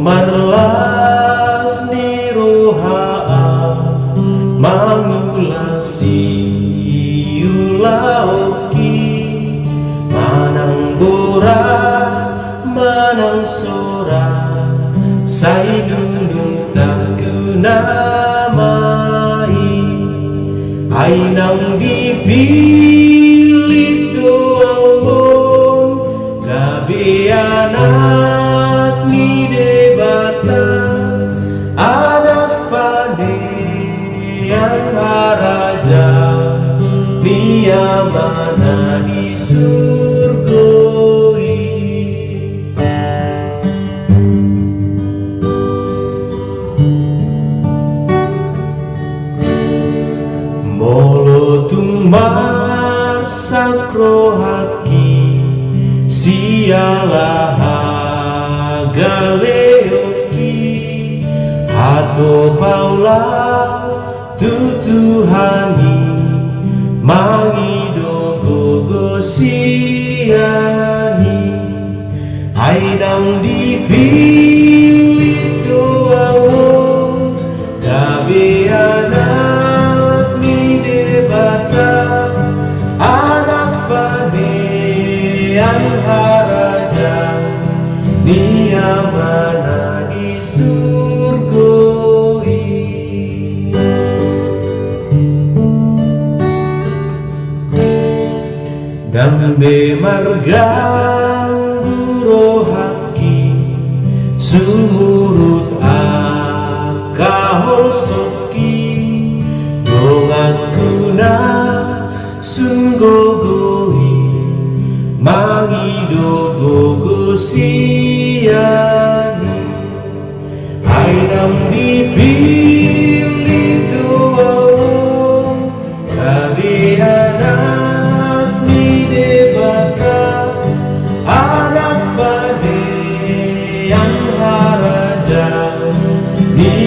Marlas ni rohaa mangulasi ulaoki manang gora manang sora say dudung tak kunamai ay nang dipilit doon gabi anak ni debata anak pane yang raja niyamana di surgoi molo tumar sakro haki sialah galeoki hato paula tutuhani mangidogo siani haidang dipilih doawo gabe anak ni debata anak pane yang haraja niyamana di surgoi dambe margang guro haki sumurut akahol soki dongan kuna sunggogoi mangidogo siani haidang dipilih doawo gabe anak ni debata anak pane yang haraja ni